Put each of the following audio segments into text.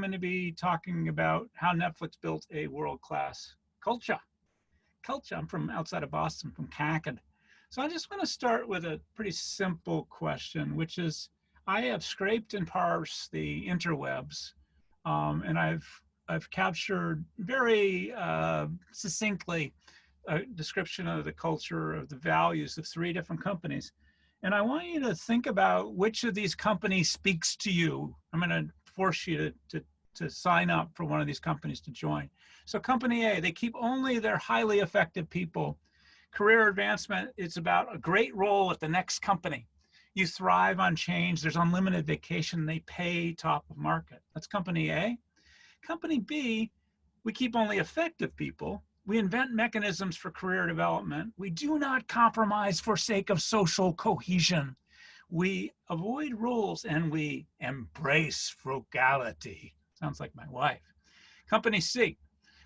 I'm going to be talking about how Netflix built a world-class culture. I'm from outside of Boston, from Concord. So I just want to start with a pretty simple question, which is, I have scraped and parsed the interwebs, and I've captured very succinctly a description of the culture, of the values of 3 different companies. And I want you to think about which of these companies speaks to you. I'm going to force you to sign up for one of these companies to join. So company A, they keep only their highly effective people. Career advancement, it's about a great role at the next company. You thrive on change. There's unlimited vacation. They pay top of market. That's company A. Company B, we keep only effective people. We invent mechanisms for career development. We do not compromise for sake of social cohesion. We avoid rules and we embrace frugality. Sounds like my wife. Company C,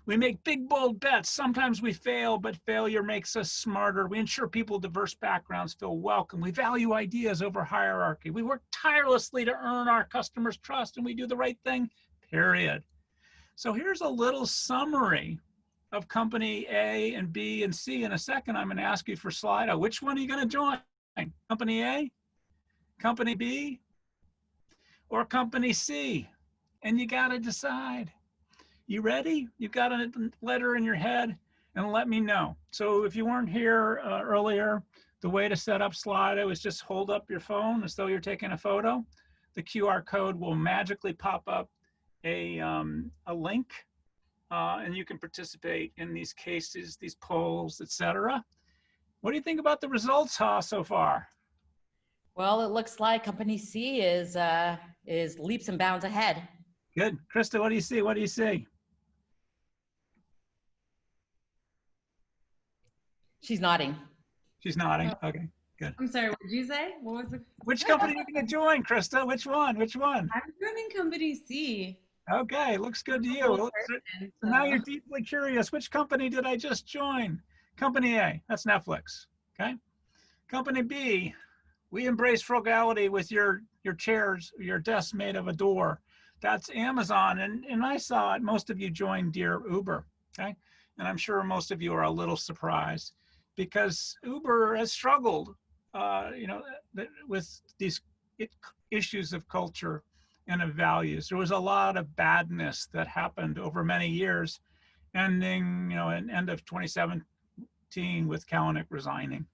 we make big, bold bets. Sometimes we fail, but failure makes us smarter. We ensure people with diverse backgrounds feel welcome. We value ideas over hierarchy. We work tirelessly to earn our customers' trust, and we do the right thing, period. So here's a little summary of company A and B and C. In a second, I'm going to ask you for Slido. Which one are you going to join? Company A, company B, or company C? And you got to decide. You ready? You've got a letter in your head, and let me know. So if you weren't here earlier, the way to set up Slido is just hold up your phone as though you're taking a photo. The QR code will magically pop up a link, and you can participate in these cases, these polls, etc. What do you think about the results, Ha, so far? Well, it looks like company C is leaps and bounds ahead. Good. Krista, what do you see? What do you see? She's nodding. She's nodding. Okay, good. I'm sorry, what did you say? What was the... Which company are you going to join, Krista? Which one? Which one? I'm joining company C. Okay, looks good to you. So now you're deeply curious. Which company did I just join? Company A, that's Netflix, okay? Company B, we embrace frugality with your chairs, your desk made of a door. That's Amazon, and I saw it. Most of you joined Dear Uber, okay? And I'm sure most of you are a little surprised because Uber has struggled, with these issues of culture and of values. There was a lot of badness that happened over many years, ending, in end of 2017 with Kalanick resigning.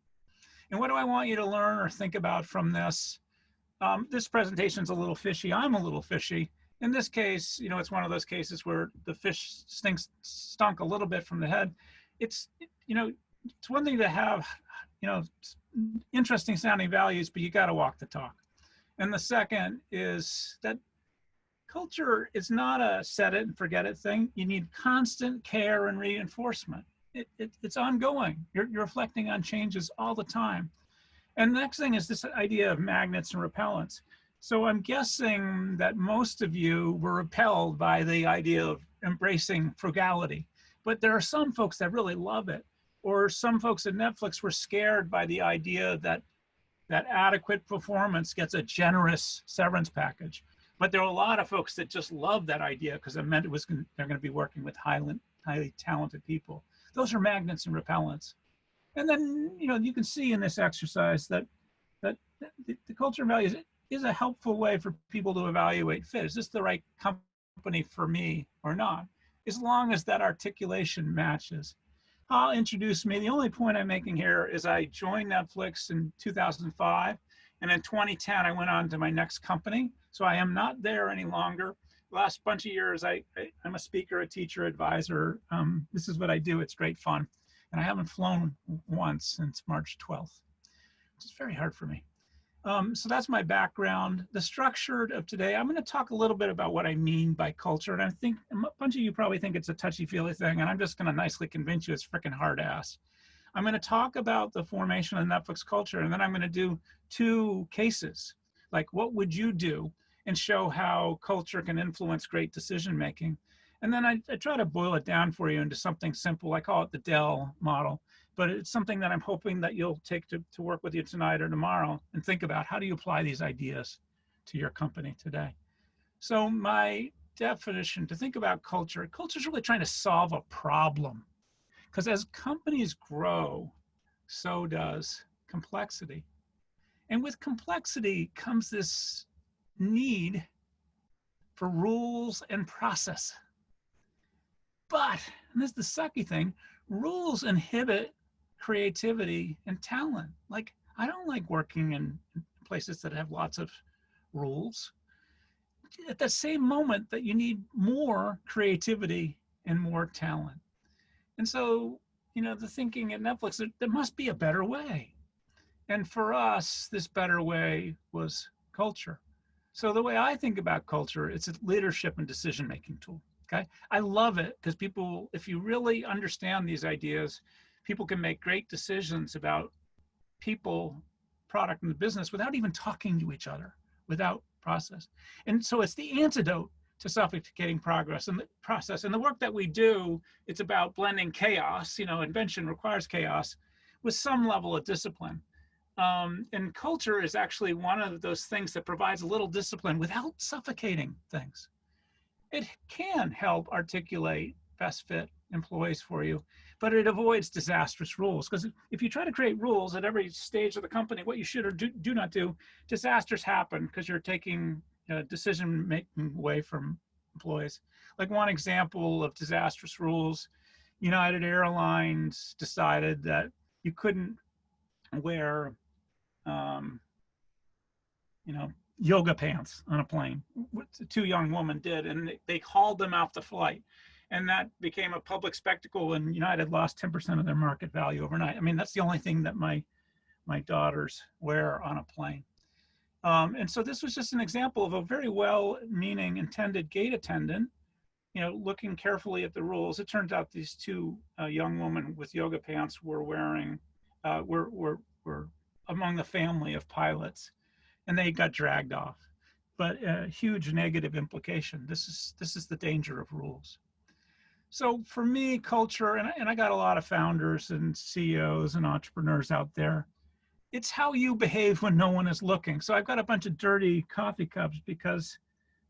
And what do I want you to learn or think about from this? This presentation's a little fishy. I'm a little fishy. In this case, it's one of those cases where the fish stunk a little bit from the head. It's one thing to have, interesting sounding values, but you got to walk the talk. And the second is that culture is not a set it and forget it thing. You need constant care and reinforcement. It's ongoing. You're reflecting on changes all the time. And the next thing is this idea of magnets and repellents. So I'm guessing that most of you were repelled by the idea of embracing frugality, but there are some folks that really love it. Or some folks at Netflix were scared by the idea that adequate performance gets a generous severance package. But there are a lot of folks that just love that idea because it meant they're going to be working with highly talented people. Those are magnets and repellents. And then, you can see in this exercise that the culture and values is a helpful way for people to evaluate fit. Is this the right company for me or not? As long as that articulation matches. I'll introduce me. The only point I'm making here is I joined Netflix in 2005, and in 2010, I went on to my next company. So I am not there any longer. The last bunch of years, I'm a speaker, a teacher, advisor. This is what I do. It's great fun. And I haven't flown once since March 12th, which is very hard for me. So that's my background. The structure of today, I'm going to talk a little bit about what I mean by culture. And I think a bunch of you probably think it's a touchy-feely thing, and I'm just going to nicely convince you it's freaking hard-ass. I'm going to talk about the formation of Netflix culture, and then I'm going to do 2 cases, like what would you do, and show how culture can influence great decision-making. And then I try to boil it down for you into something simple. I call it the Dell model. But it's something that I'm hoping that you'll take to work with you tonight or tomorrow and think about how do you apply these ideas to your company today. So my definition, to think about culture, culture is really trying to solve a problem. Because as companies grow, so does complexity. And with complexity comes this need for rules and process. But, and this is the sucky thing, rules inhibit creativity and talent. Like, I don't like working in places that have lots of rules. At the same moment that you need more creativity and more talent. And so, the thinking at Netflix, there must be a better way. And for us, this better way was culture. So the way I think about culture, it's a leadership and decision-making tool. Okay. I love it because people, if you really understand these ideas, people can make great decisions about people, product, and the business without even talking to each other, without process. And so it's the antidote to suffocating progress and the process. And the work that we do, it's about blending chaos, invention requires chaos, with some level of discipline. And culture is actually one of those things that provides a little discipline without suffocating things. It can help articulate best fit employees for you, but it avoids disastrous rules. Because if you try to create rules at every stage of the company, what you should or do not do, disasters happen because you're taking decision making away from employees. Like one example of disastrous rules, United Airlines decided that you couldn't wear yoga pants on a plane. Two young women did, and they hauled them off the flight. And that became a public spectacle, and United lost 10% of their market value overnight. I mean, that's the only thing that my daughters wear on a plane. And so this was just an example of a very well-meaning intended gate attendant, looking carefully at the rules. It turns out these two young women with yoga pants were wearing, were among the family of pilots, and they got dragged off. But a huge negative implication. This is the danger of rules. So for me, culture, and I got a lot of founders and CEOs and entrepreneurs out there, it's how you behave when no one is looking. So I've got a bunch of dirty coffee cups because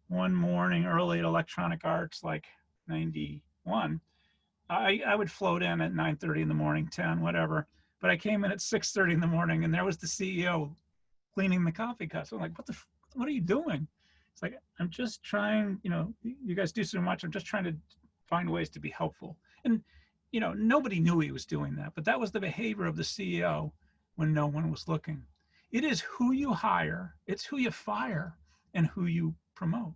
one morning early at Electronic Arts, like 91, I would float in at 9:30 in the morning, 10, whatever. But I came in at 6:30 in the morning, and there was the CEO cleaning the coffee cups. I'm like, what are you doing? It's like, I'm just trying, you guys do so much. I'm just trying to find ways to be helpful. And, nobody knew he was doing that, but that was the behavior of the CEO when no one was looking. It is who you hire, it's who you fire, and who you promote.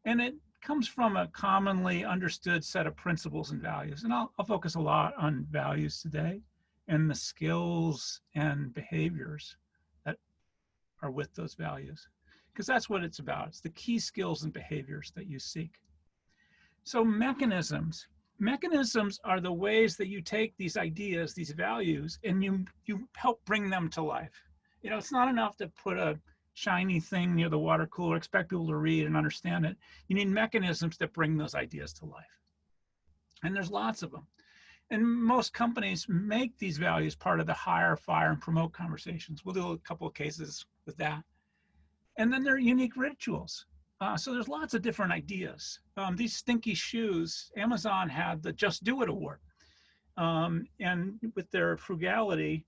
And it comes from a commonly understood set of principles and values. And I'll focus a lot on values today and the skills and behaviors that are with those values, because that's what it's about. It's the key skills and behaviors that you seek. So mechanisms are the ways that you take these ideas, these values, and you help bring them to life. It's not enough to put a shiny thing near the water cooler, expect people to read and understand it. You need mechanisms that bring those ideas to life. And there's lots of them. And most companies make these values part of the hire, fire, and promote conversations. We'll do a couple of cases with that. And then there are unique rituals. So there's lots of different ideas. These stinky shoes, Amazon had the Just Do It Award. And with their frugality,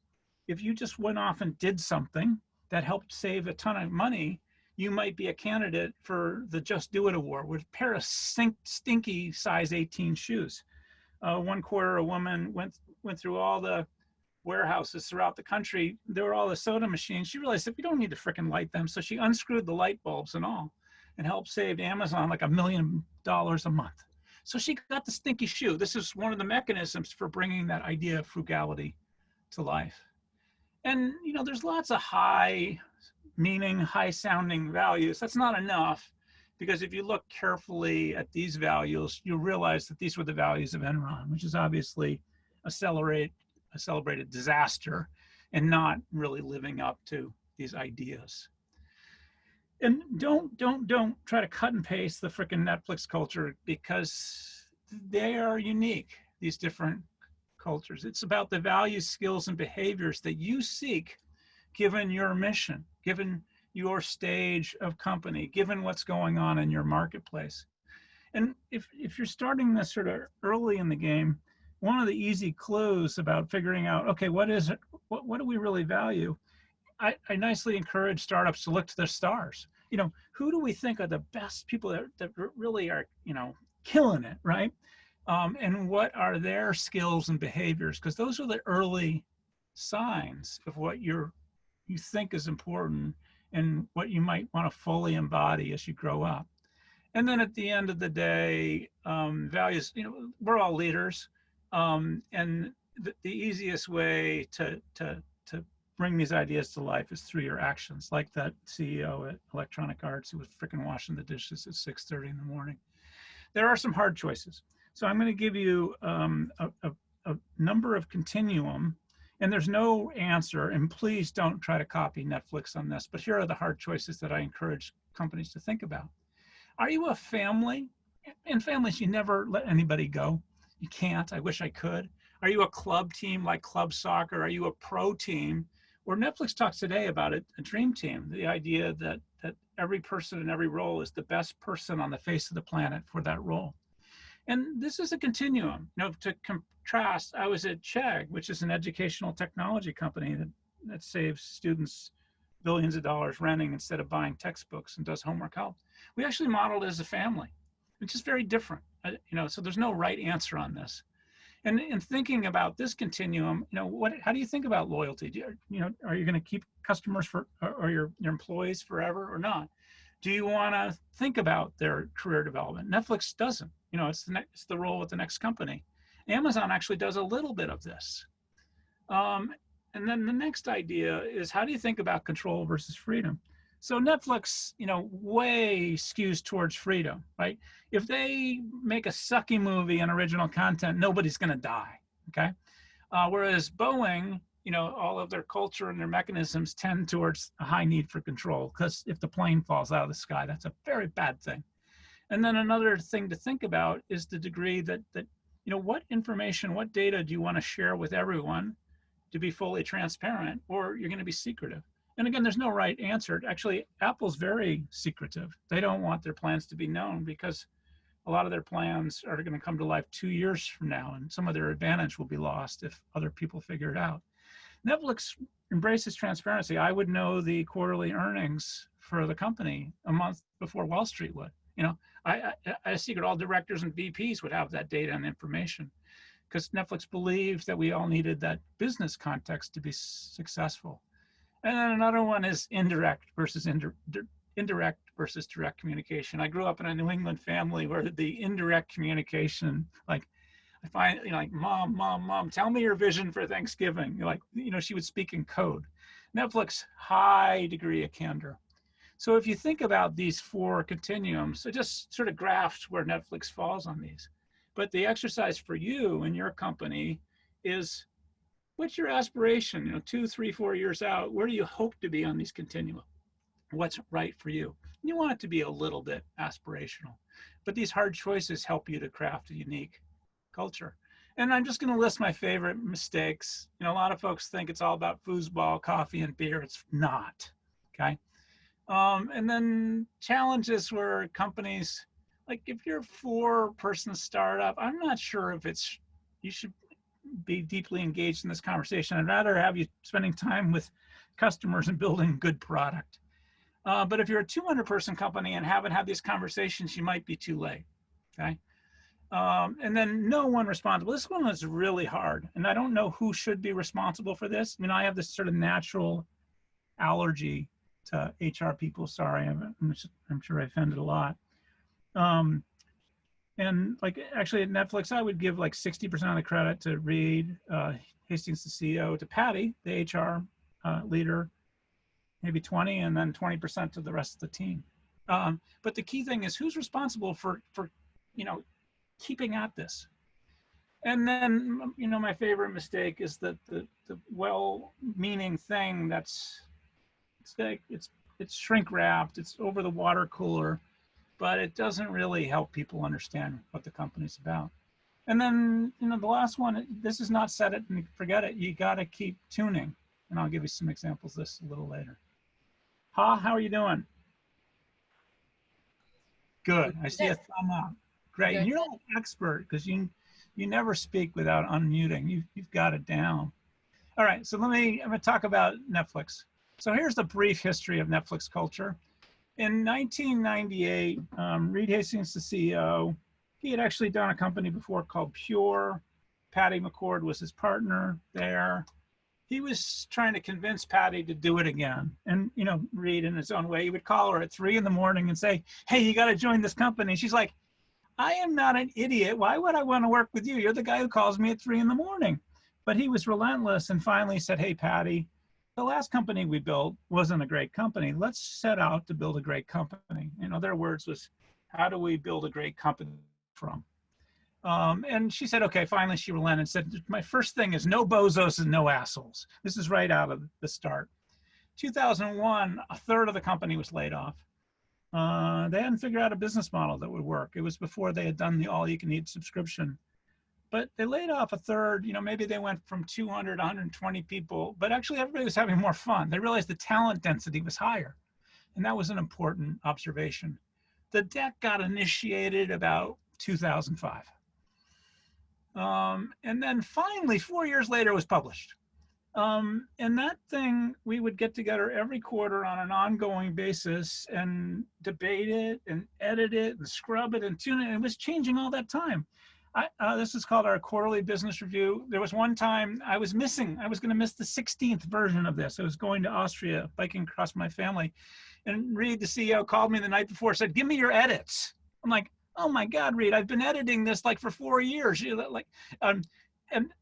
if you just went off and did something that helped save a ton of money, you might be a candidate for the Just Do It Award with a pair of stinky size 18 shoes. One quarter, a woman went through all the warehouses throughout the country. There were all the soda machines. She realized that we don't need to frickin' light them. So she unscrewed the light bulbs and all, and helped save Amazon like $1 million a month. So she got the stinky shoe. This is one of the mechanisms for bringing that idea of frugality to life. And, there's lots of high meaning, high sounding values. That's not enough, because if you look carefully at these values, you realize that these were the values of Enron, which is obviously a celebrated disaster and not really living up to these ideas. And don't try to cut and paste the frickin' Netflix culture, because they are unique, these different cultures. It's about the values, skills, and behaviors that you seek given your mission, given your stage of company, given what's going on in your marketplace. And if you're starting this sort of early in the game, one of the easy clues about figuring out, okay, what is it? What do we really value? I nicely encourage startups to look to their stars. Who do we think are the best people that really are, killing it, right? And what are their skills and behaviors? Because those are the early signs of what you think is important and what you might want to fully embody as you grow up. And then at the end of the day, values, we're all leaders. And the easiest way to bring these ideas to life is through your actions, like that CEO at Electronic Arts who was freaking washing the dishes at 6:30 in the morning. There are some hard choices. So I'm going to give you a number of continuum, and there's no answer, and please don't try to copy Netflix on this, but here are the hard choices that I encourage companies to think about. Are you a family? In families, you never let anybody go. You can't. I wish I could. Are you a club team like club soccer? Are you a pro team? Or Netflix talks today about it, a dream team, the idea that every person in every role is the best person on the face of the planet for that role. And this is a continuum. To contrast, I was at Chegg, which is an educational technology company that saves students billions of dollars renting instead of buying textbooks and does homework help. We actually modeled it as a family, which is very different. So there's no right answer on this. And in thinking about this continuum, how do you think about loyalty? Are you going to keep customers or your employees forever or not? Do you want to think about their career development? Netflix doesn't. It's the role with the next company. Amazon actually does a little bit of this. And then the next idea is, how do you think about control versus freedom? So Netflix, way skews towards freedom, right? If they make a sucky movie and original content, nobody's going to die, okay? Whereas Boeing, all of their culture and their mechanisms tend towards a high need for control, because if the plane falls out of the sky, that's a very bad thing. And then another thing to think about is the degree that what information, what data do you want to share with everyone to be fully transparent, or you're going to be secretive? And again, there's no right answer. Actually, Apple's very secretive. They don't want their plans to be known because a lot of their plans are going to come to life 2 years from now, and some of their advantage will be lost if other people figure it out. Netflix embraces transparency. I would know the quarterly earnings for the company a month before Wall Street would. I secret all directors and VPs would have that data and information, because Netflix believed that we all needed that business context to be successful. And then another one is indirect versus direct communication. I grew up in a New England family where the indirect communication, like I find, like mom, tell me your vision for Thanksgiving. She would speak in code. Netflix, high degree of candor. So if you think about these four continuums, I just sort of graphed where Netflix falls on these. But the exercise for you and your company is, what's your aspiration? 2, 3, 4 years out, where do you hope to be on these continuum? What's right for you? You want it to be a little bit aspirational, but these hard choices help you to craft a unique culture. And I'm just going to list my favorite mistakes. A lot of folks think it's all about foosball, coffee, and beer. It's not, okay? And then challenges where companies, like if you're a 4-person startup, I'm not sure if you should be deeply engaged in this conversation. I'd rather have you spending time with customers and building good product. But if you're a 200-person company and haven't had these conversations, you might be too late, okay? And then no one responsible. This one is really hard, and I don't know who should be responsible for this. I have this sort of natural allergy to HR people. Sorry, I'm sure I offended a lot. And actually at Netflix, I would give 60% of the credit to Reed Hastings, the CEO, to Patty, the HR leader, maybe 20, and then 20% to the rest of the team. But the key thing is, who's responsible for keeping at this? And then, my favorite mistake is that the well-meaning thing that's it's shrink wrapped, it's over the water cooler, but it doesn't really help people understand what the company's about. And then, the last one, this is not set it and forget it. You got to keep tuning. And I'll give you some examples of this a little later. Ha, how are you doing? Good. I see a Good. thumb up. Great. Good. And you're like expert because you never speak without unmuting. You've got it down. All right. So I'm going to talk about Netflix. So here's the brief history of Netflix culture. In 1998, Reed Hastings, the CEO, he had actually done a company before called Pure. Patty McCord was his partner there. He was trying to convince Patty to do it again. And, Reed in his own way, he would call her at 3 in the morning and say, hey, you got to join this company. She's like, I am not an idiot. Why would I want to work with you? You're the guy who calls me at 3 in the morning. But he was relentless and finally said, hey, Patty, the last company we built wasn't a great company. Let's set out to build a great company. Their words was, how do we build a great company from? And she said, okay, finally she relented and said, my first thing is no bozos and no assholes. This is right out of the start. 2001, a third of the company was laid off. They hadn't figured out a business model that would work. It was before they had done the all-you-can-eat subscription. But they laid off a third, maybe they went from 200 to 120 people, but actually everybody was having more fun. They realized the talent density was higher. And that was an important observation. The deck got initiated about 2005. And then finally, 4 years later, it was published. And that thing, we would get together every quarter on an ongoing basis and debate it and edit it and scrub it and tune it. It was changing all that time. This is called our quarterly business review. There was one time I was going to miss the 16th version of this. I was going to Austria, biking across my family. And Reed, the CEO, called me the night before, said, give me your edits. I'm like, oh my God, Reed, I've been editing this like for 4 years. And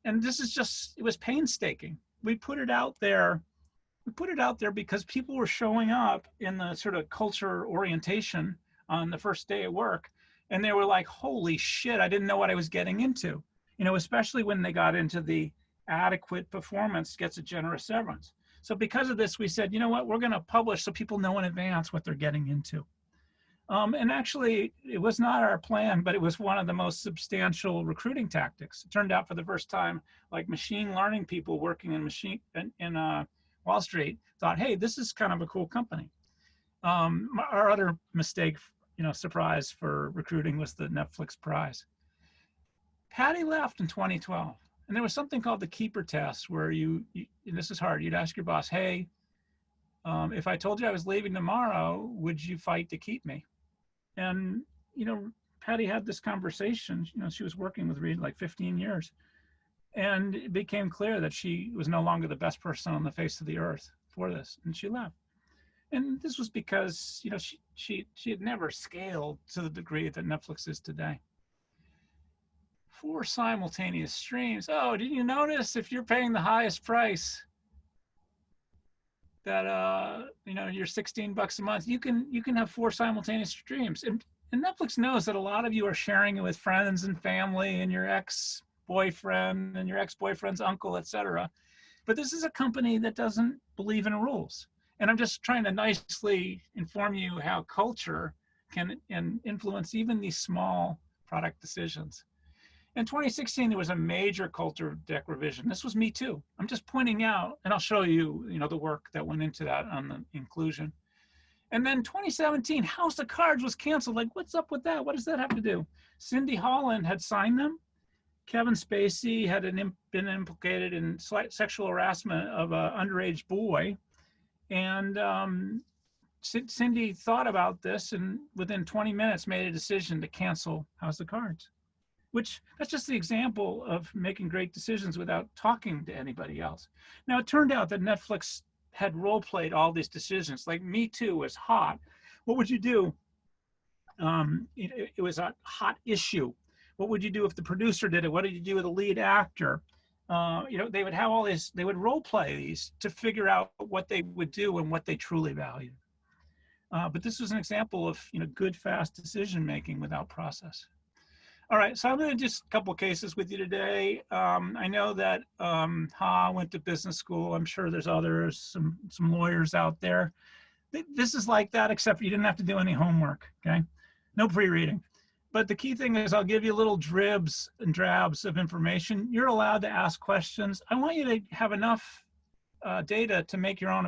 this is just, it was painstaking. We put it out there because people were showing up in the sort of culture orientation on the first day at work. And they were like, holy shit, I didn't know what I was getting into. Especially when they got into the adequate performance gets a generous severance. So because of this, we said, you know what, we're going to publish so people know in advance what they're getting into. And actually, it was not our plan, but it was one of the most substantial recruiting tactics. It turned out for the first time, like machine learning people working in Wall Street thought, hey, this is kind of a cool company. Our other mistake, surprise for recruiting was the Netflix prize. Patty left in 2012, and there was something called the keeper test where and this is hard, you'd ask your boss, hey, if I told you I was leaving tomorrow, would you fight to keep me? And, Patty had this conversation, she was working with Reed like 15 years. And it became clear that she was no longer the best person on the face of the earth for this. And she left. And this was because, she had never scaled to the degree that Netflix is today. 4 simultaneous streams. Oh, did you notice if you're paying the highest price that you're $16 a month, you can have 4 simultaneous streams. And Netflix knows that a lot of you are sharing it with friends and family and your ex-boyfriend and your ex-boyfriend's uncle, etc. But this is a company that doesn't believe in rules. And I'm just trying to nicely inform you how culture can influence even these small product decisions. In 2016, there was a major culture deck revision. This was me too. I'm just pointing out, and I'll show you, the work that went into that on the inclusion. And then 2017, House of Cards was canceled. Like, what's up with that? What does that have to do? Cindy Holland had signed them. Kevin Spacey had been implicated in sexual harassment of an underage boy. And Cindy thought about this and within 20 minutes made a decision to cancel House of Cards. That's just the example of making great decisions without talking to anybody else. Now, it turned out that Netflix had role played all these decisions. Like Me Too was hot. What would you do? It was a hot issue. What would you do if the producer did it? What did you do with the lead actor? They would have all this, they would role play these to figure out what they would do and what they truly valued. But this was an example of, good, fast decision-making without process. All right, so I'm going to just a couple of cases with you today. I know that Ha went to business school. I'm sure there's others, some lawyers out there. This is like that, except you didn't have to do any homework, okay? No pre-reading. But the key thing is I'll give you little dribs and drabs of information. You're allowed to ask questions. I want you to have enough data to make your own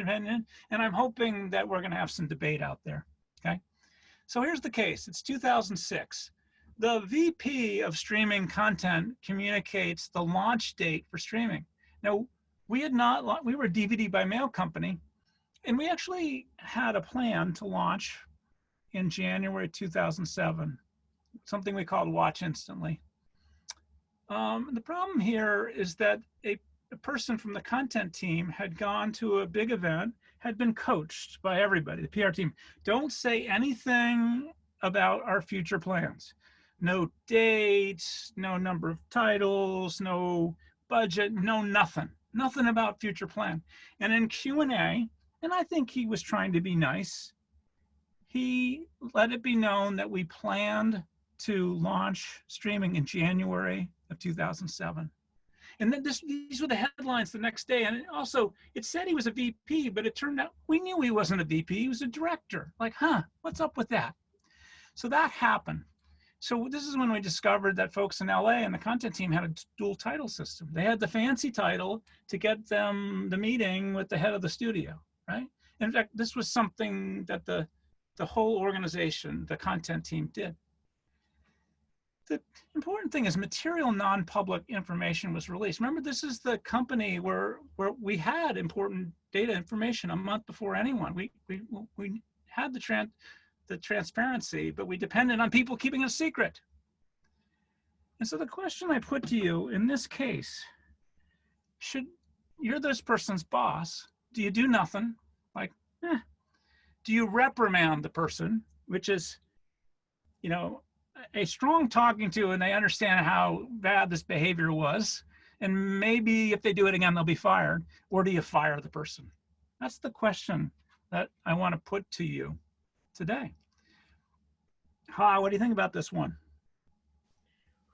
opinion, and I'm hoping that we're going to have some debate out there. Okay. So here's the case. It's 2006. The VP of streaming content communicates the launch date for streaming. Now, we were a DVD by mail company, and we actually had a plan to launch in January 2007, something we called Watch Instantly. The problem here is that a person from the content team had gone to a big event, had been coached by everybody, the PR team. Don't say anything about our future plans. No dates, no number of titles, no budget, no nothing. Nothing about future plan. And in Q&A, and I think he was trying to be nice, he let it be known that we planned to launch streaming in January of 2007. And then these were the headlines the next day. And also, it said he was a VP, but it turned out we knew he wasn't a VP. He was a director. Like, what's up with that? So that happened. So this is when we discovered that folks in LA and the content team had a dual title system. They had the fancy title to get them the meeting with the head of the studio, right? In fact, this was something that the whole organization, the content team did. The important thing is material non-public information was released. Remember, this is the company where we had important data information a month before anyone. We had the transparency, but we depended on people keeping it a secret. And so the question I put to you in this case, you're this person's boss, do you do nothing? Like, do you reprimand the person, which is, a strong talking to, and they understand how bad this behavior was, and maybe if they do it again, they'll be fired, or do you fire the person? That's the question that I want to put to you today. Ha, what do you think about this one?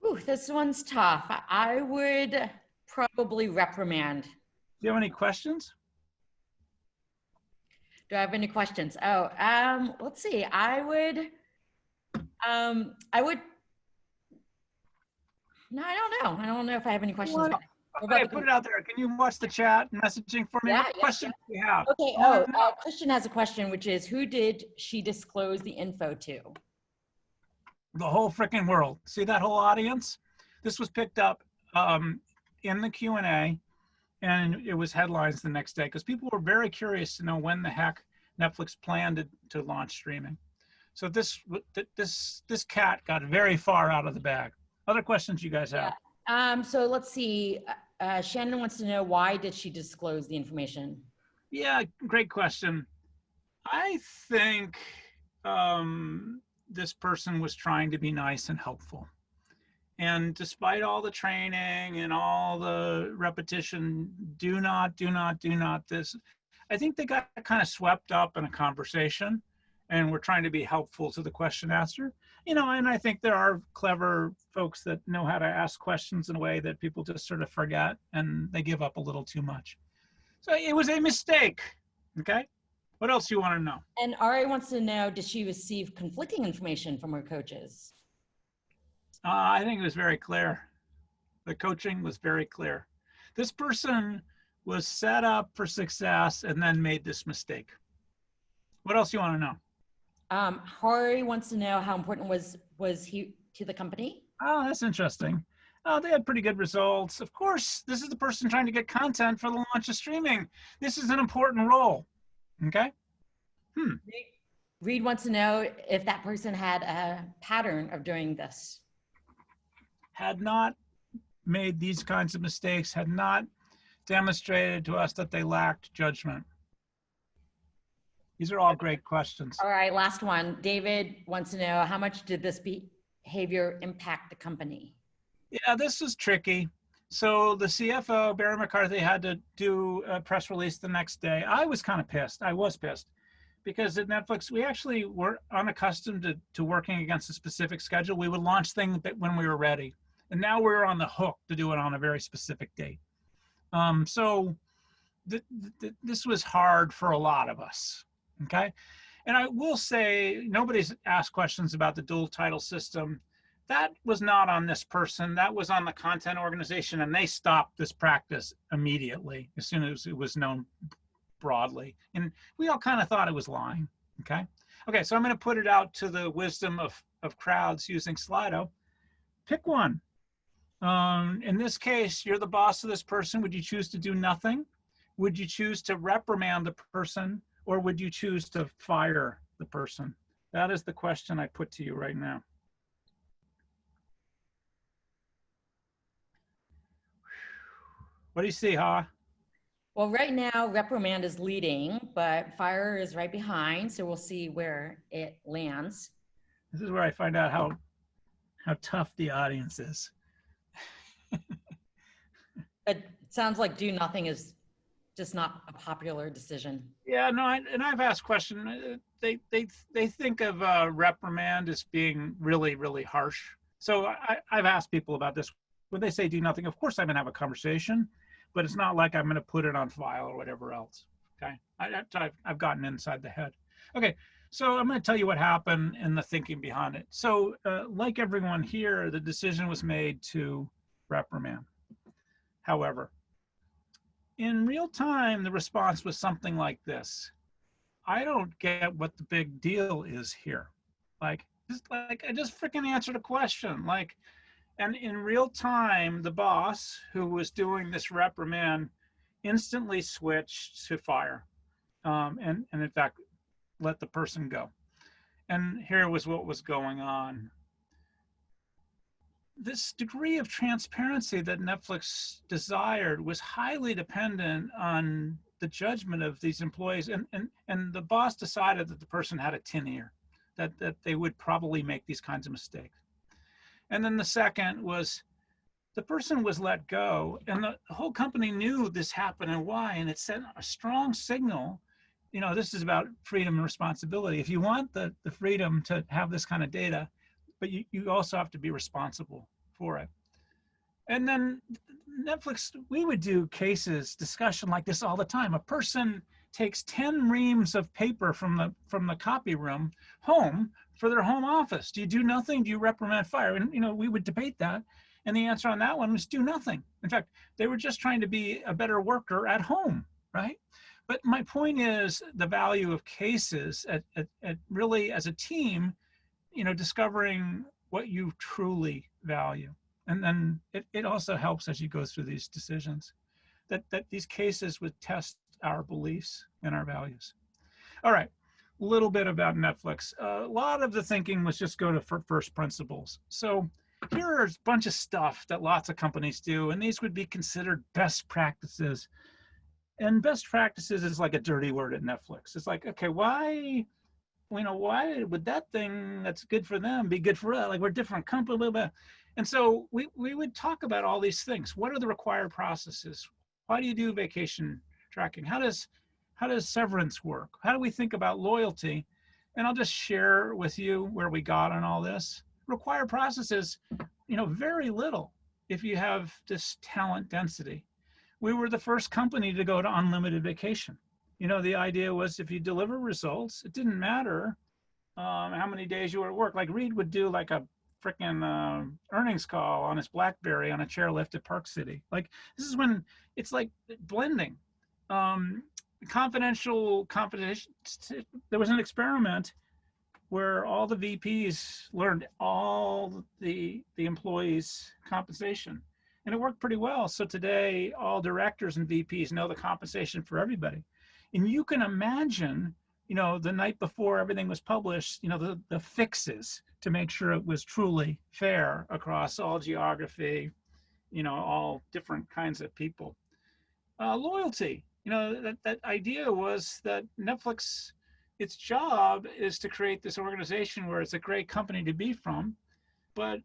Ooh, this one's tough. I would probably reprimand. Do you have any questions? Do I have any questions? Oh, let's see. I would, no, I don't know. I don't know if I have any questions. Okay, put it out there. Can you watch the chat messaging for me? Yeah, What questions do you have? Okay, Christian has a question, which is, who did she disclose the info to? The whole freaking world. See that whole audience? This was picked up in the Q&A, and it was headlines the next day because people were very curious to know when the heck Netflix planned to launch streaming. So this cat got very far out of the bag. Other questions you guys have? Yeah. So let's see. Shannon wants to know, why did she disclose the information? Yeah, great question. I think this person was trying to be nice and helpful. And despite all the training and all the repetition, do not this, I think they got kind of swept up in a conversation and were trying to be helpful to the question asker. And I think there are clever folks that know how to ask questions in a way that people just sort of forget and they give up a little too much. So it was a mistake, okay? What else do you want to know? And Ari wants to know, did she receive conflicting information from her coaches? I think it was very clear. The coaching was very clear. This person was set up for success and then made this mistake. What else do you want to know? Hari wants to know, how important was he to the company? Oh, that's interesting. They had pretty good results. Of course, this is the person trying to get content for the launch of streaming. This is an important role. Okay. Reed wants to know if that person had a pattern of doing this. Had not made these kinds of mistakes, had not demonstrated to us that they lacked judgment. These are all great questions. All right, last one. David wants to know, how much did this behavior impact the company? Yeah, this is tricky. So the CFO, Barry McCarthy, had to do a press release the next day. I was kind of pissed. I was pissed because at Netflix, we actually were unaccustomed to working against a specific schedule. We would launch things when we were ready. And now we're on the hook to do it on a very specific date. So this was hard for a lot of us, okay? And I will say, nobody's asked questions about the dual title system. That was not on this person. That was on the content organization, and they stopped this practice immediately as soon as it was known broadly. And we all kind of thought it was lying, okay? Okay, so I'm gonna put it out to the wisdom of crowds using Slido. Pick one. In this case, you're the boss of this person. Would you choose to do nothing? Would you choose to reprimand the person, or would you choose to fire the person? That is the question I put to you right now. What do you see, Ha? Well, right now, reprimand is leading, but fire is right behind. So we'll see where it lands. This is where I find out how tough the audience is. It sounds like do nothing is just not a popular decision. Yeah, no, and I've asked questions. They think of reprimand as being really, really harsh. So I've asked people about this. When they say do nothing, of course I'm going to have a conversation, but it's not like I'm going to put it on file or whatever else. Okay, I've gotten inside the head. Okay, so I'm going to tell you what happened and the thinking behind it. So like everyone here, the decision was made to reprimand. However, in real time, the response was something like this. I don't get what the big deal is here. I just freaking answered a question. And in real time, the boss who was doing this reprimand instantly switched to fire. And in fact, let the person go. And here was what was going on. This degree of transparency that Netflix desired was highly dependent on the judgment of these employees. And the boss decided that the person had a tin ear, that they would probably make these kinds of mistakes. And then the second was the person was let go, and the whole company knew this happened and why, and it sent a strong signal. You know, this is about freedom and responsibility. If you want the freedom to have this kind of data, but you also have to be responsible for it. And then Netflix, we would do discussion like this all the time. A person takes 10 reams of paper from the copy room home for their home office. Do you do nothing? Do you reprimand, fire? And we would debate that. And the answer on that one was do nothing. In fact, they were just trying to be a better worker at home, right? But my point is the value of cases at really as a team, discovering what you truly value. And then it also helps as you go through these decisions that these cases would test our beliefs and our values. All right, a little bit about Netflix. A lot of the thinking was just go to first principles. So here are a bunch of stuff that lots of companies do, and these would be considered best practices. And best practices is like a dirty word at Netflix. It's like, okay, why would that thing that's good for them be good for us? Like, we're different company, blah, blah. And so we would talk about all these things. What are the required processes? Why do you do vacation tracking? How does severance work? How do we think about loyalty? And I'll just share with you where we got on all this. Required processes, very little if you have this talent density. We were the first company to go to unlimited vacation. The idea was if you deliver results, it didn't matter how many days you were at work. Like Reed would do like a freaking earnings call on his BlackBerry on a chairlift at Park City. Like, this is when it's like blending. Confidential competition. There was an experiment where all the VPs learned all the employees' compensation. And it worked pretty well. So today, all directors and VPs know the compensation for everybody. And you can imagine, the night before everything was published, the fixes to make sure it was truly fair across all geography, all different kinds of people. Loyalty, that idea was that Netflix, its job is to create this organization where it's a great company to be from. But,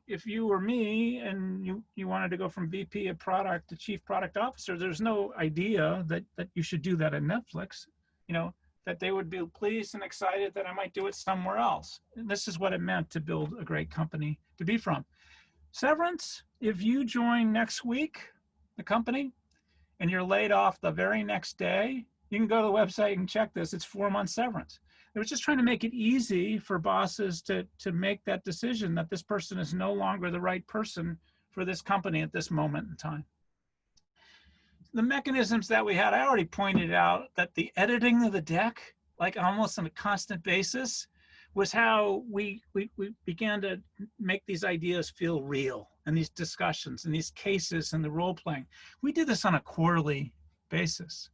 if you were me and you wanted to go from VP of product to chief product officer, there's no idea that you should do that at Netflix, that they would be pleased and excited that I might do it somewhere else. And this is what it meant to build a great company to be from. Severance, if you join next week, the company, and you're laid off the very next day, you can go to the website and check this. It's 4-month severance. It was just trying to make it easy for bosses to make that decision that this person is no longer the right person for this company at this moment in time. the mechanisms that we had, I already pointed out that the editing of the deck, like almost on a constant basis, was how we began to make these ideas feel real, and these discussions and these cases and the role playing. We did this on a quarterly basis.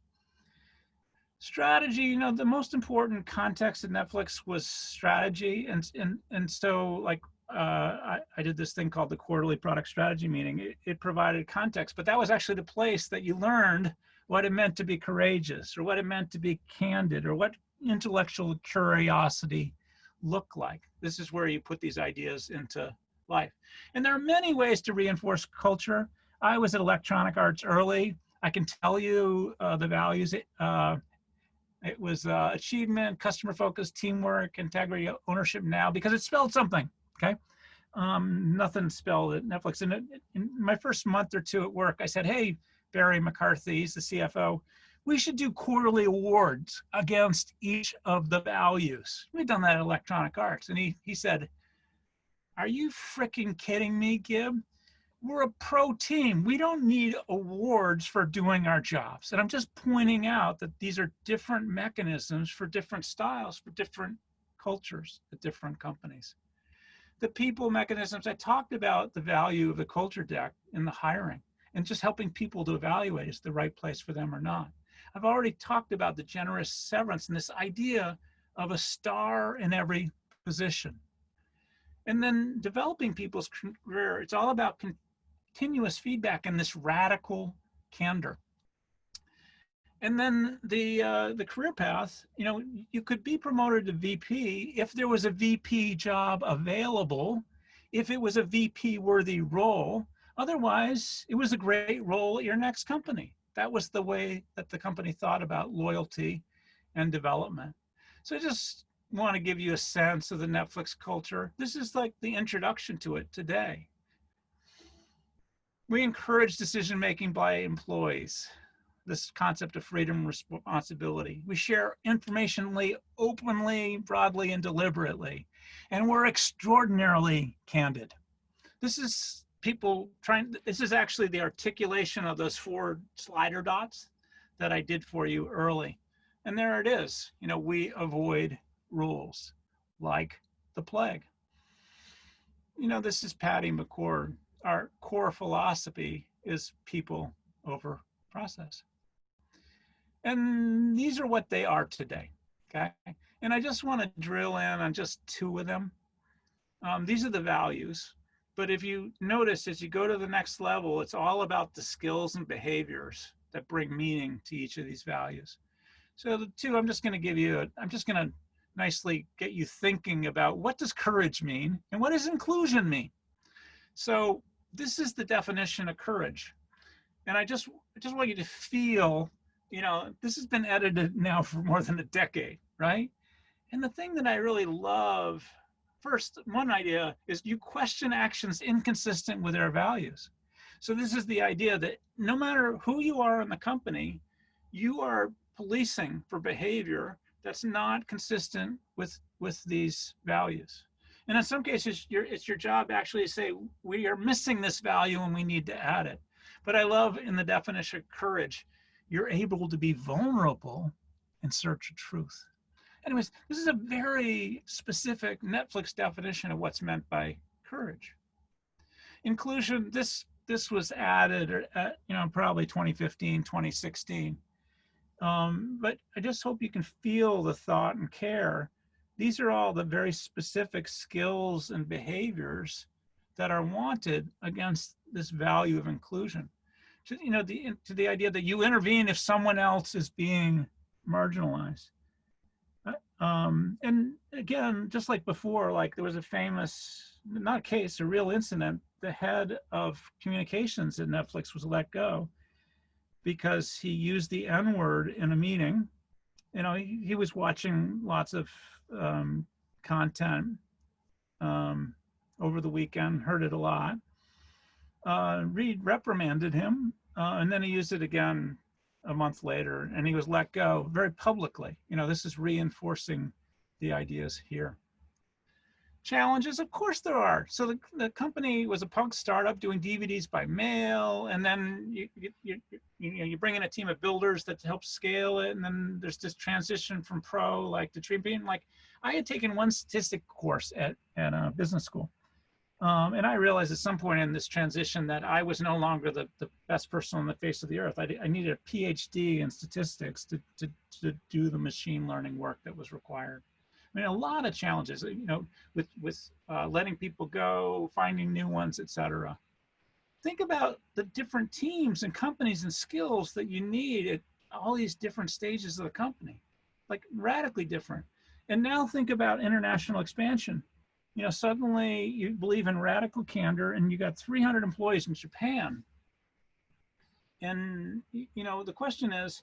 Strategy, you know, the most important context at Netflix was strategy. And so like, I did this thing called the quarterly product strategy meeting. It provided context, but that was actually the place that you learned what it meant to be courageous, or what it meant to be candid, or what intellectual curiosity looked like. This is where you put these ideas into life. And there are many ways to reinforce culture. I was at Electronic Arts early. I can tell you the values. It was achievement, customer focus, teamwork, integrity, ownership now, because it spelled something, okay? Nothing spelled at Netflix. And in my first month or two at work, I said, hey, Barry McCarthy, he's the CFO, we should do quarterly awards against each of the values. We've done that at Electronic Arts. And he said, are you freaking kidding me, Gib? We're a pro team. We don't need awards for doing our jobs. And I'm just pointing out that these are different mechanisms for different styles, for different cultures at different companies. The people mechanisms, I talked about the value of the culture deck in the hiring, and just helping people to evaluate is the right place for them or not. I've already talked about the generous severance and this idea of a star in every position. And then developing people's career, it's all about continuous feedback and this radical candor. And then the career path, you know, you could be promoted to VP if there was a VP job available, if it was a VP worthy role. Otherwise, it was a great role at your next company. That was the way that the company thought about loyalty and development. So I just want to give you a sense of the Netflix culture. This is like the introduction to it today. We encourage decision-making by employees, this concept of freedom and responsibility. We share information openly, broadly, and deliberately. And we're extraordinarily candid. This is this is actually the articulation of those 4 slider dots that I did for you early. And there it is. You know, we avoid rules like the plague. You know, this is Patty McCord. Our core philosophy is people over process. And these are what they are today, okay? And I just want to drill in on just 2 of them. These are the values. But if you notice, as you go to the next level, it's all about the skills and behaviors that bring meaning to each of these values. So the 2, I'm just going to give you, I'm just going to nicely get you thinking about what does courage mean and what does inclusion mean? So this is the definition of courage. And I just want you to feel, you know, this has been edited now for more than a decade, right? And the thing that I really love, first, one idea is you question actions inconsistent with their values. So this is the idea that no matter who you are in the company, you are policing for behavior that's not consistent with these values. And in some cases, it's your job actually to say, we are missing this value and we need to add it. But I love in the definition of courage, you're able to be vulnerable in search of truth. Anyways, this is a very specific Netflix definition of what's meant by courage. Inclusion, this was added at, you know, probably 2015, 2016. But I just hope you can feel the thought and care. These are all the very specific skills and behaviors that are wanted against this value of inclusion. To, you know, to the idea that you intervene if someone else is being marginalized. And again, just like before, like there was a famous, not a case, a real incident, the head of communications at Netflix was let go because he used the N-word in a meeting. You know, he was watching lots of content over the weekend, heard it a lot. Reed reprimanded him, and then he used it again a month later, and he was let go very publicly. You know, this is reinforcing the ideas here. challenges? Of course there are. So the company was a punk startup doing DVDs by mail, and then you bring in a team of builders that help scale it, and then there's this transition from pro like to being like, I had taken one statistic course at a business school. And I realized at some point in this transition that I was no longer the best person on the face of the earth. I needed a PhD in statistics to do the machine learning work that was required. I mean, a lot of challenges, with letting people go, finding new ones, et cetera. Think about the different teams and companies and skills that you need at all these different stages of the company, like radically different. And now think about international expansion. Suddenly you believe in radical candor and you got 300 employees in Japan. And, the question is,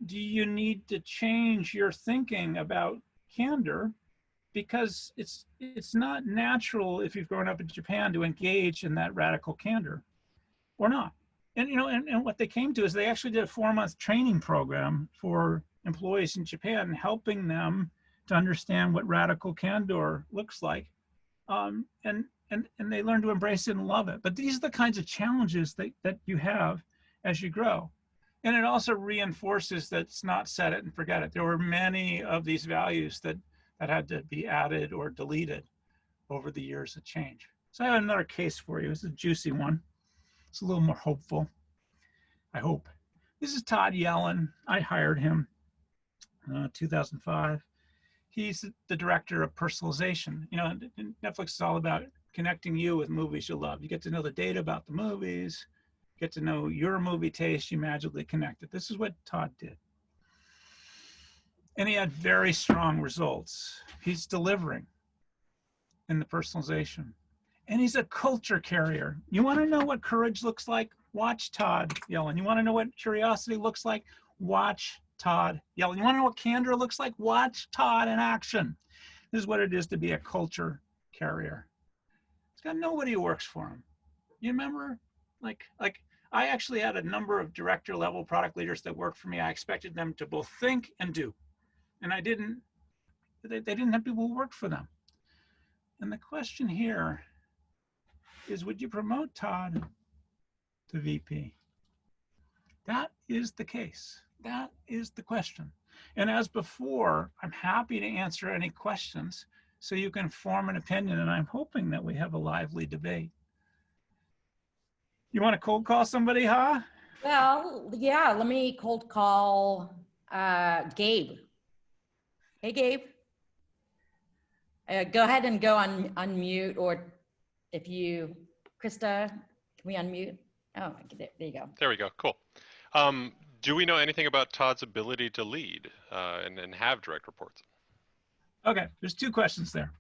do you need to change your thinking about candor? Because it's not natural if you've grown up in Japan to engage in that radical candor or not. And, and what they came to is they actually did a 4-month training program for employees in Japan, helping them to understand what radical candor looks like. And they learn to embrace it and love it. But these are the kinds of challenges that you have as you grow. And it also reinforces that it's not set it and forget it. There were many of these values that had to be added or deleted over the years of change. So I have another case for you. It's a juicy one. It's a little more hopeful, I hope. This is Todd Yellen. I hired him 2005. He's the director of personalization. Netflix is all about connecting you with movies you love. You get to know the data about the movies, get to know your movie taste, you magically connect it. This is what Todd did. And he had very strong results. He's delivering in the personalization. And he's a culture carrier. You want to know what courage looks like? Watch Todd Yellen. You want to know what curiosity looks like? Watch Todd Yellen. You want to know what candor looks like? Watch Todd in action. This is what it is to be a culture carrier. He's got nobody who works for him. You remember? Like I actually had a number of director level product leaders that worked for me. I expected them to both think and do. And they didn't have people who worked for them. And the question here is, would you promote Todd to VP? That is the case. That is the question. And as before, I'm happy to answer any questions so you can form an opinion. And I'm hoping that we have a lively debate. You want to cold call somebody, huh? Well, yeah, let me cold call Gabe. Hey, Gabe. Go ahead and go on unmute, or if you, Krista, can we unmute? Oh, there you go. There we go. Cool. Do we know anything about Todd's ability to lead and have direct reports? Okay, there's 2 questions there.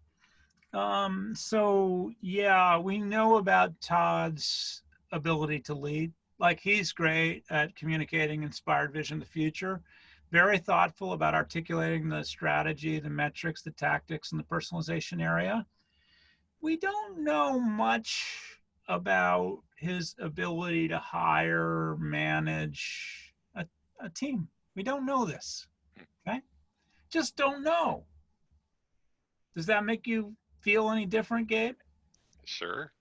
So yeah, we know about Todd's ability to lead. Like, he's great at communicating inspired vision of the future, very thoughtful about articulating the strategy, the metrics, the tactics, and the personalization area. We don't know much about his ability to hire, manage a team. We don't know this, okay? Just don't know. Does that make you feel any different, Gabe? Sure.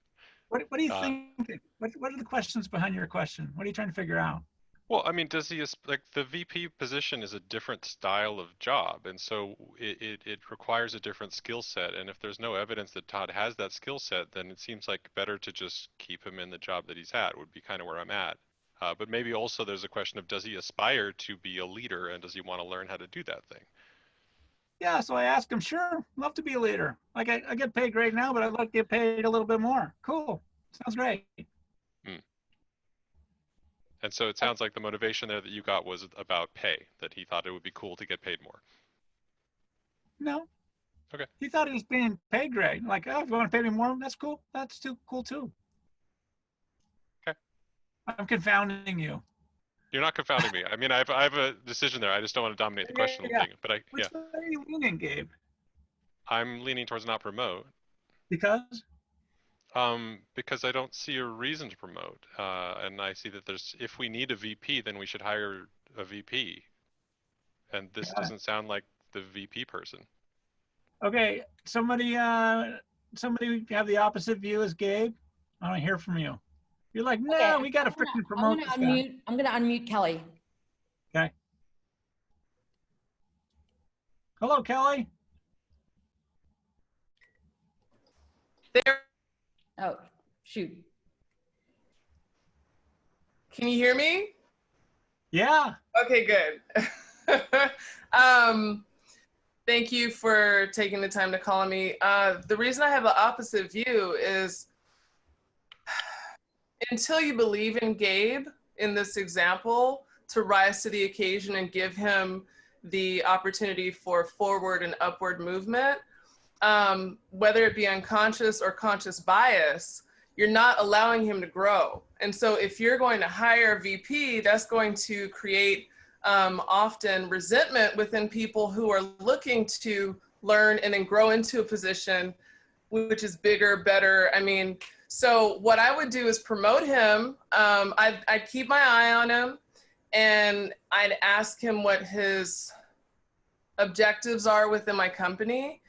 What are you thinking? What are the questions behind your question? What are you trying to figure out? Well, I mean, does he, like, the VP position is a different style of job, and so it requires a different skill set. And if there's no evidence that Todd has that skill set, then it seems like better to just keep him in the job that he's at, would be kind of where I'm at. But maybe also there's a question of, does he aspire to be a leader, and does he want to learn how to do that thing? Yeah, so I asked him, sure, love to be a leader. Like, I get paid great now, but I'd like to get paid a little bit more. Cool, sounds great. And so it sounds like the motivation there that you got was about pay, that he thought it would be cool to get paid more. No. Okay. He thought he was being paid great. Like, oh, if you want to pay me more, that's cool. That's too cool too. Okay. I'm confounding you. You're not confounding me. I mean, I have a decision there. I just don't want to dominate the question thing. But Which way are you leaning, Gabe? I'm leaning towards not promote. Because? Because I don't see a reason to promote. And I see that if we need a VP, then we should hire a VP. And this doesn't sound like the VP person. Okay, somebody have the opposite view as Gabe? I don't hear from you. You're like, Okay, no, we got to freaking I'm promote gonna this guy. unmute. I'm gonna unmute Kelly. Okay. Hello, Kelly. There, Oh, shoot. can you hear me? Yeah. Okay, good. Thank you for taking the time to call me. The reason I have the opposite view is until you believe in Gabe in this example to rise to the occasion and give him the opportunity for forward and upward movement, whether it be unconscious or conscious bias, you're not allowing him to grow. And so if you're going to hire a VP, that's going to create often resentment within people who are looking to learn and then grow into a position which is bigger, better. I mean, so what I would do is promote him. I'd keep my eye on him and I'd ask him what his objectives are within my company.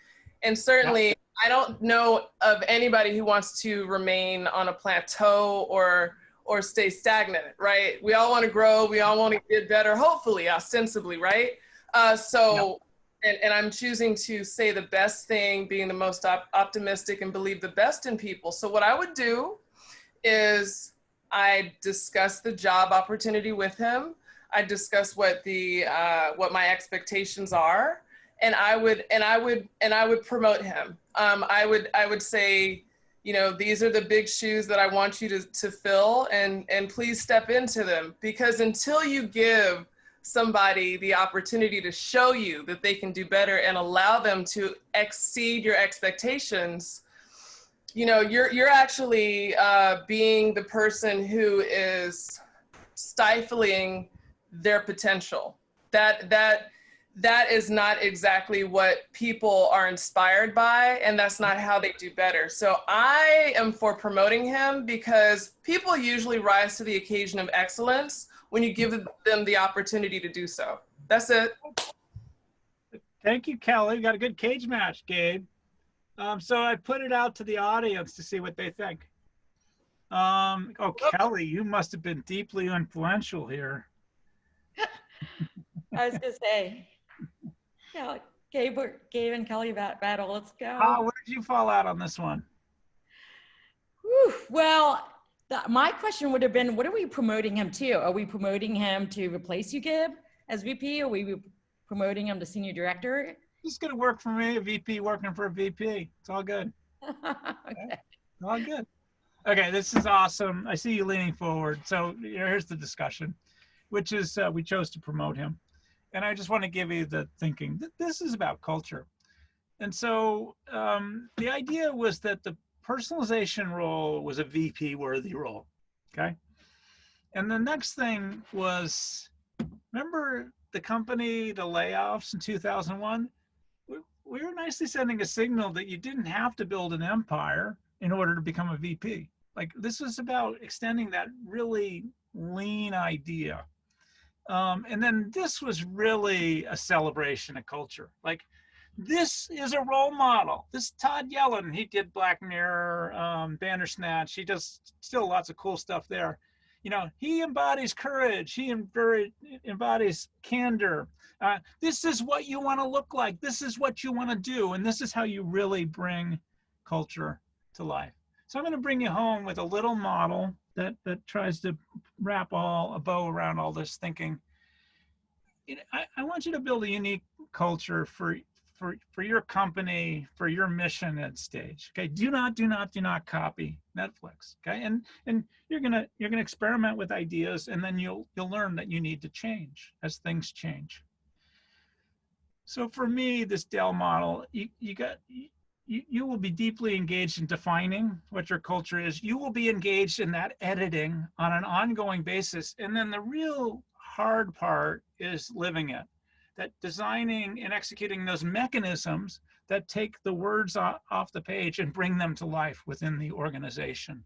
And certainly I don't know of anybody who wants to remain on a plateau or stay stagnant, right? We all want to grow. We all want to get better, hopefully, ostensibly, right? And I'm choosing to say the best thing, being the most optimistic and believe the best in people. So what I would do is I discuss the job opportunity with him. I discuss what my expectations are, and I would promote him. I would say, you know, these are the big shoes that I want you to fill, and please step into them, because until you give somebody the opportunity to show you that they can do better and allow them to exceed your expectations, you know, you're actually being the person who is stifling their potential. That is not exactly what people are inspired by, and that's not how they do better. So I am for promoting him because people usually rise to the occasion of excellence when you give them the opportunity to do so. That's it. Thank you, Kelly. We got a good cage match, Gabe. So I put it out to the audience to see what they think. Kelly, you must have been deeply influential here. I was gonna say, yeah, Gabe and Kelly battle. Let's go. Where did you fall out on this one? Whew. Well, my question would have been, what are we promoting him to? Are we promoting him to replace you, Gib, as VP? Are we promoting him to senior director? This is going to work for me, a VP working for a VP. It's all good. Okay. All good. Okay, this is awesome. I see you leaning forward. So here's the discussion, which is we chose to promote him. And I just want to give you the thinking that this is about culture. And so the idea was that the personalization role was a VP worthy role, okay? And the next thing was, remember the company, the layoffs in 2001? We were nicely sending a signal that you didn't have to build an empire in order to become a VP. Like, this was about extending that really lean idea. And then this was really a celebration of culture. Like, this is a role model. This Todd Yellen, he did Black Mirror, Bandersnatch. He does still lots of cool stuff there. You know, he embodies courage. He embodies candor. This is what you want to look like. This is what you want to do. And this is how you really bring culture to life. So I'm going to bring you home with a little model that tries to wrap a bow around all this thinking. You know, I want you to build a unique culture for your company, for your mission at stage. Okay, do not copy Netflix. Okay, and you're gonna experiment with ideas, and then you'll learn that you need to change as things change. So for me, this Dell model, you will be deeply engaged in defining what your culture is. You will be engaged in that editing on an ongoing basis, and then the real hard part is living it. That designing and executing those mechanisms that take the words off the page and bring them to life within the organization.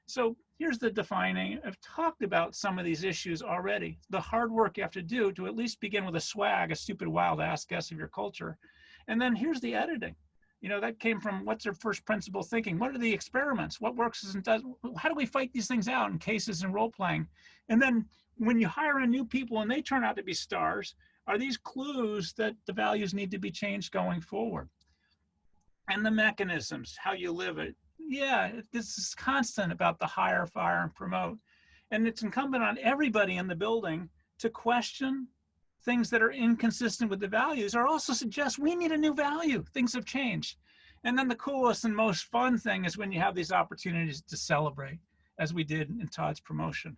So here's the defining. I've talked about some of these issues already. The hard work you have to do to at least begin with a swag, a stupid, wild ass guess of your culture. And then here's the editing. You know, that came from what's their first principle thinking? What are the experiments? What works and does? How do we fight these things out in cases and role playing? And then when you hire in new people and they turn out to be stars, are these clues that the values need to be changed going forward? And the mechanisms, how you live it. Yeah, this is constant about the hire, fire, and promote. And it's incumbent on everybody in the building to question things that are inconsistent with the values, or also suggest we need a new value. Things have changed. And then the coolest and most fun thing is when you have these opportunities to celebrate, as we did in Todd's promotion.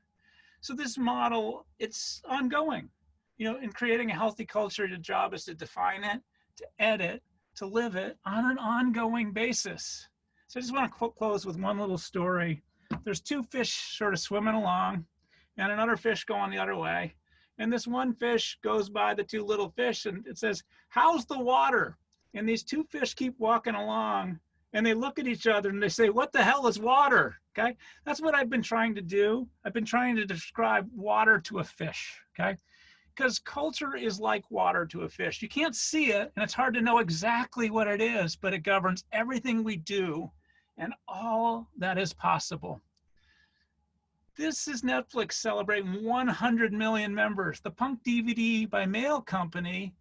So this model, it's ongoing. You know, in creating a healthy culture, the job is to define it, to edit, to live it on an ongoing basis. So I just want to close with one little story. There's two fish sort of swimming along and another fish going the other way. And this one fish goes by the two little fish and it says, "How's the water?" And these two fish keep walking along and they look at each other and they say, "What the hell is water?" Okay. That's what I've been trying to do. I've been trying to describe water to a fish. Okay. Because culture is like water to a fish. You can't see it, and it's hard to know exactly what it is, but it governs everything we do and all that is possible. This is Netflix celebrating 100 million members. The Punk DVD by Mail Company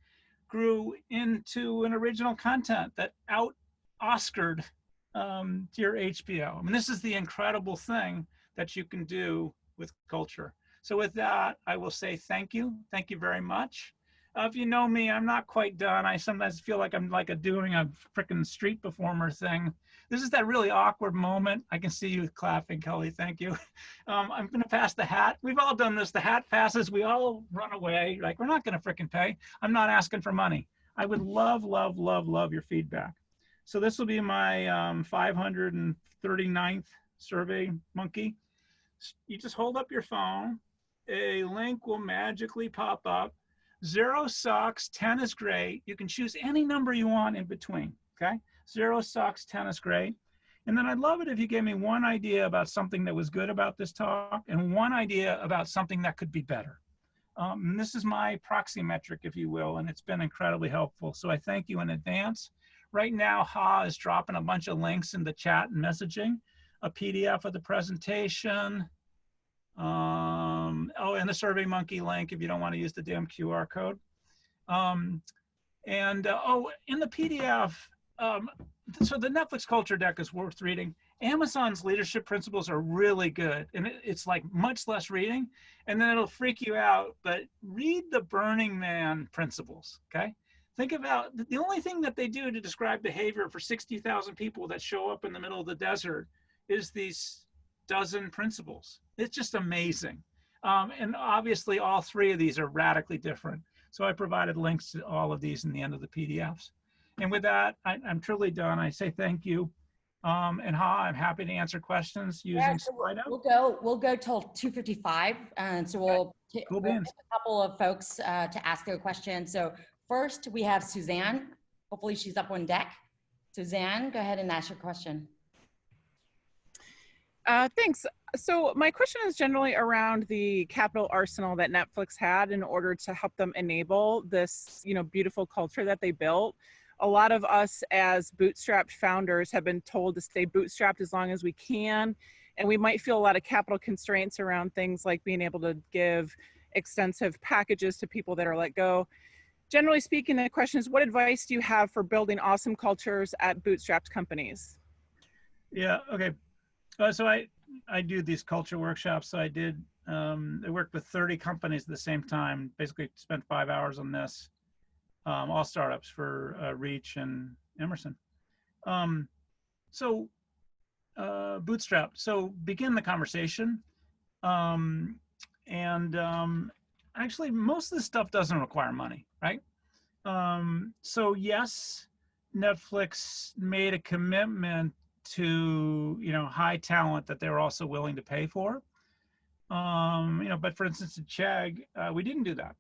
grew into an original content that out-Oscared your HBO. I mean, this is the incredible thing that you can do with culture. So with that, I will say thank you. Thank you very much. If you know me, I'm not quite done. I sometimes feel like I'm like doing a freaking street performer thing. This is that really awkward moment. I can see you clapping, Kelly. Thank you. I'm going to pass the hat. We've all done this. The hat passes. We all run away. Like, we're not going to freaking pay. I'm not asking for money. I would love, love, love, love your feedback. So this will be my 539th Survey Monkey. You just hold up your phone. A link will magically pop up. 0 sucks, 10 is great. You can choose any number you want in between, okay? 0 sucks, 10 is great. And then I'd love it if you gave me one idea about something that was good about this talk and one idea about something that could be better. And this is my proxy metric, if you will, and it's been incredibly helpful. So I thank you in advance. Right now, Ha is dropping a bunch of links in the chat and messaging, a PDF of the presentation, oh, and the Survey Monkey link if you don't want to use the damn QR code. Oh, in the PDF, so the Netflix culture deck is worth reading. Amazon's leadership principles are really good, and it's like much less reading, and then it'll freak you out, but read the Burning Man principles, okay? Think about the only thing that they do to describe behavior for 60,000 people that show up in the middle of the desert is these dozen principles. It's just amazing. And obviously all three of these are radically different. So I provided links to all of these in the end of the PDFs. And with that, I'm truly done. I say thank you. And Ha, I'm happy to answer questions using Slido. We'll go till 2:55, and so we'll take a couple of folks to ask their questions. So first we have Suzanne. Hopefully she's up on deck. Suzanne, go ahead and ask your question. Thanks. So my question is generally around the capital arsenal that Netflix had in order to help them enable this, beautiful culture that they built. A lot of us as bootstrapped founders have been told to stay bootstrapped as long as we can. And we might feel a lot of capital constraints around things like being able to give extensive packages to people that are let go. Generally speaking, the question is, what advice do you have for building awesome cultures at bootstrapped companies? Yeah, okay. So I do these culture workshops. So I worked with 30 companies at the same time, basically spent 5 hours on this, all startups for Reach and Emerson. Bootstrap. So begin the conversation. Actually, most of this stuff doesn't require money, right? So yes, Netflix made a commitment to high talent that they were also willing to pay for. But for instance, at Chegg, we didn't do that.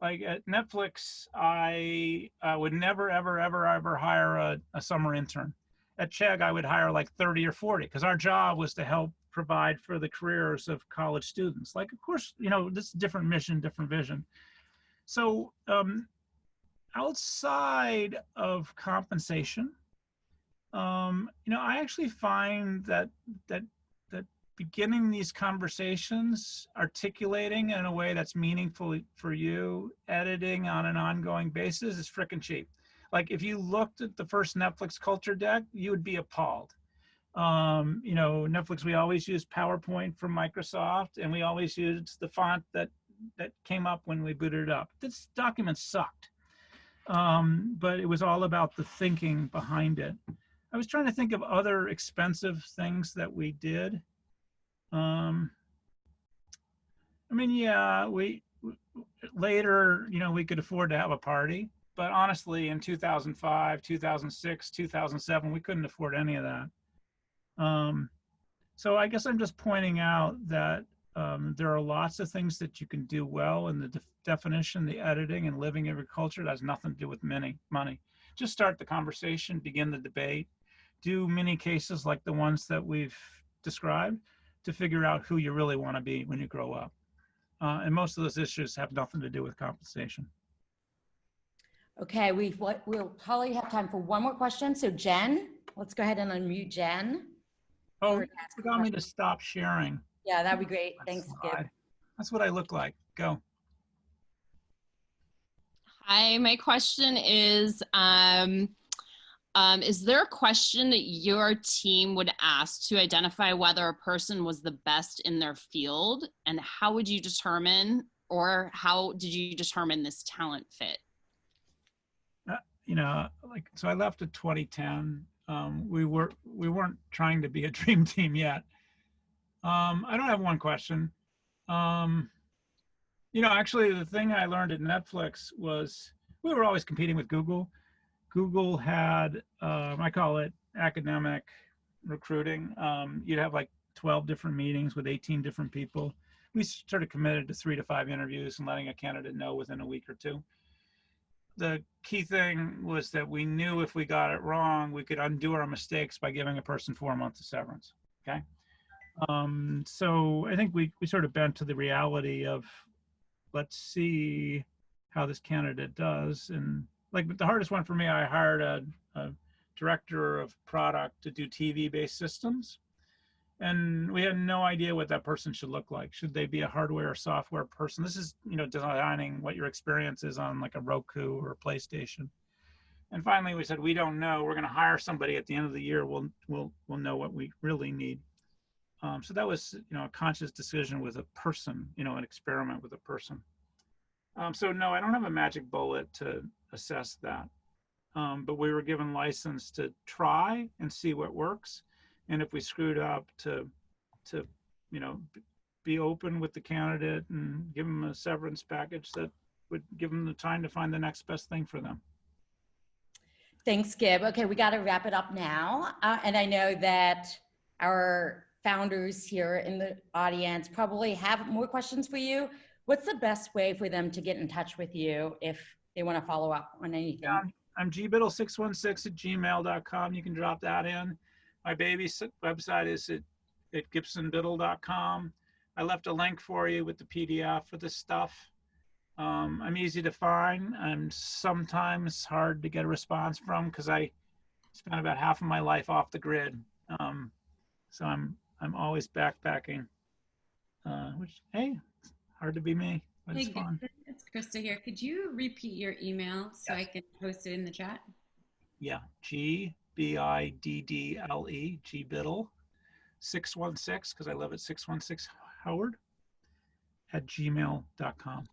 Like at Netflix, I would never, ever, ever, ever hire a summer intern. At Chegg, I would hire like 30 or 40 because our job was to help provide for the careers of college students. Like, of course, this is a different mission, different vision. So outside of compensation, I actually find that beginning these conversations, articulating in a way that's meaningful for you, editing on an ongoing basis is freaking cheap. Like if you looked at the first Netflix culture deck, you would be appalled. Netflix, we always use PowerPoint from Microsoft, and we always used the font that came up when we booted it up. This document sucked, but it was all about the thinking behind it. I was trying to think of other expensive things that we did. We later, we could afford to have a party, but honestly, in 2005, 2006, 2007, we couldn't afford any of that. So I guess I'm just pointing out that there are lots of things that you can do well in the definition, the editing, and living agriculture. That has nothing to do with money. Just start the conversation, begin the debate, do mini cases like the ones that we've described to figure out who you really want to be when you grow up. And most of those issues have nothing to do with compensation. Okay, we'll probably have time for one more question. So Jen, let's go ahead and unmute Jen. Oh, you forgot me to stop sharing. Yeah, that'd be great. Thanks, Gib. That's what I look like. Go. Hi, my question is there a question that your team would ask to identify whether a person was the best in their field, and how would you determine, or how did you determine this talent fit? So I left in 2010. We weren't trying to be a dream team yet. I don't have one question. Actually, the thing I learned at Netflix was we were always competing with Google. Google had, I call it academic recruiting. You'd have like 12 different meetings with 18 different people. We sort of committed to 3 to 5 interviews and letting a candidate know within a week or two. The key thing was that we knew if we got it wrong, we could undo our mistakes by giving a person 4 months of severance. Okay. So I think we sort of bent to the reality of, let's see how this candidate does. And like the hardest one for me, I hired a director of product to do TV-based systems. And we had no idea what that person should look like. Should they be a hardware or software person? This is, designing what your experience is on like a Roku or a PlayStation. And finally, we said, we don't know. We're going to hire somebody at the end of the year. We'll know what we really need. So that was, a conscious decision with a person, an experiment with a person. So no, I don't have a magic bullet to assess that. But we were given license to try and see what works. And if we screwed up, to be open with the candidate and give them a severance package that would give them the time to find the next best thing for them. Thanks, Gib. Okay, we got to wrap it up now. And I know that our founders here in the audience probably have more questions for you. What's the best way for them to get in touch with you if they want to follow up on anything? Yeah, I'm gbiddle616@gmail.com. You can drop that in. My baby's website is at gibsonbiddle.com. I left a link for you with the PDF for this stuff. I'm easy to find. I'm sometimes hard to get a response from because I spent about half of my life off the grid. So I'm always backpacking, which, hey, it's hard to be me, but it's fun. It's Krista here. Could you repeat your email so I can post it in the chat? Yeah, GBIDDLE, gbiddle 616, because I live at 616 Howard @gmail.com.